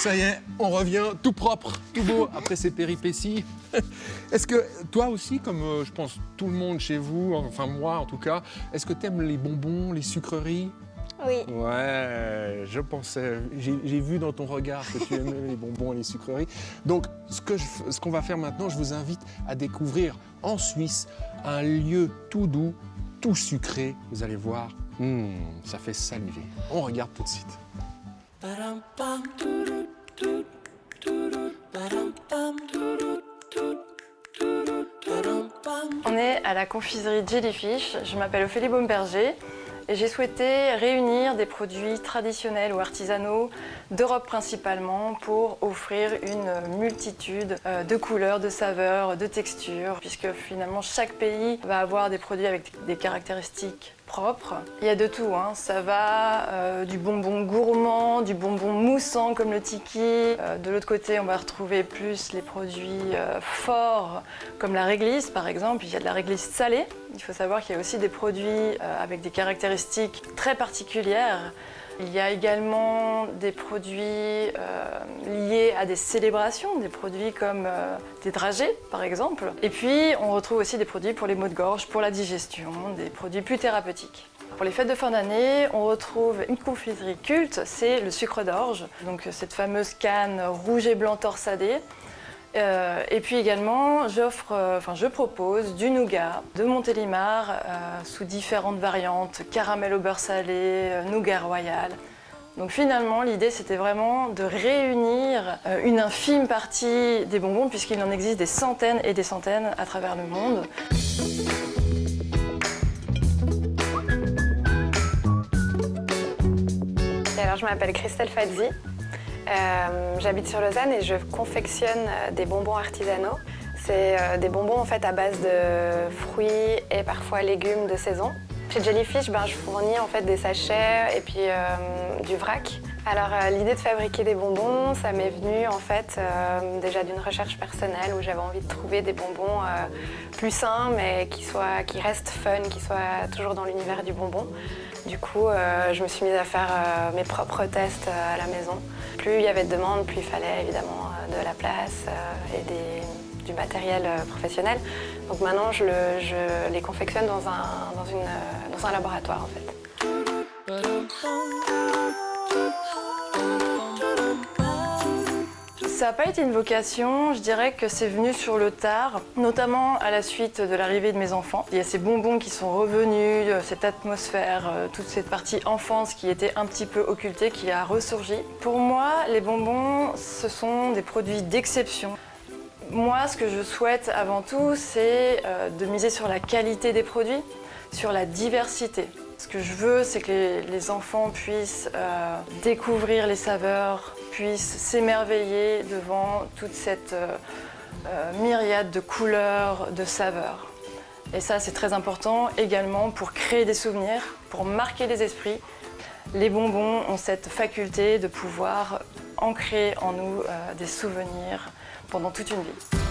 Ça y est, on revient tout propre, tout beau après ces péripéties. Est-ce que toi aussi, comme je pense tout le monde chez vous, enfin moi en tout cas, est-ce que tu aimes les bonbons, les sucreries? Oui. Ouais, je pensais, j'ai vu dans ton regard que tu aimais les bonbons et les sucreries. Donc, ce qu'on va faire maintenant, je vous invite à découvrir en Suisse un lieu tout doux, tout sucré. Vous allez voir, ça fait saliver. On regarde tout de suite. On est à la confiserie Jellyfish. Je m'appelle Ophélie Baumberger. Et j'ai souhaité réunir des produits traditionnels ou artisanaux d'Europe principalement pour offrir une multitude de couleurs, de saveurs, de textures, puisque finalement chaque pays va avoir des produits avec des caractéristiques propres. Il y a de tout, hein. Ça va du bonbon gourmand, du bonbon moussant comme le tiki. De l'autre côté, on va retrouver plus les produits forts comme la réglisse par exemple. Il y a de la réglisse salée. Il faut savoir qu'il y a aussi des produits avec des caractéristiques très particulières. Il y a également des produits liés à des célébrations, des produits comme des dragées par exemple. Et puis on retrouve aussi des produits pour les maux de gorge, pour la digestion, des produits plus thérapeutiques. Pour les fêtes de fin d'année, on retrouve une confiserie culte, c'est le sucre d'orge, donc cette fameuse canne rouge et blanc torsadée. Et puis également, je propose du nougat de Montélimar sous différentes variantes, caramel au beurre salé, nougat royal. Donc finalement, l'idée c'était vraiment de réunir une infime partie des bonbons puisqu'il en existe des centaines et des centaines à travers le monde. Alors, je m'appelle Christelle Fadzi. J'habite sur Lausanne et je confectionne des bonbons artisanaux. C'est des bonbons en fait à base de fruits et parfois légumes de saison. Chez Jellyfish, je fournis en fait des sachets et puis du vrac. Alors l'idée de fabriquer des bonbons, ça m'est venu en fait déjà d'une recherche personnelle où j'avais envie de trouver des bonbons plus sains mais qui restent fun, qui soient toujours dans l'univers du bonbon. Du coup, je me suis mise à faire mes propres tests à la maison. Plus il y avait de demandes, plus il fallait évidemment de la place et du matériel professionnel. Donc maintenant, je les confectionne dans un laboratoire en fait. Ça n'a pas été une vocation, je dirais que c'est venu sur le tard, notamment à la suite de l'arrivée de mes enfants. Il y a ces bonbons qui sont revenus, cette atmosphère, toute cette partie enfance qui était un petit peu occultée, qui a ressurgi. Pour moi, les bonbons, ce sont des produits d'exception. Moi, ce que je souhaite avant tout, c'est de miser sur la qualité des produits, sur la diversité. Ce que je veux, c'est que les enfants puissent découvrir les saveurs, puissent s'émerveiller devant toute cette myriade de couleurs, de saveurs. Et ça, c'est très important également pour créer des souvenirs, pour marquer les esprits. Les bonbons ont cette faculté de pouvoir ancrer en nous des souvenirs pendant toute une vie.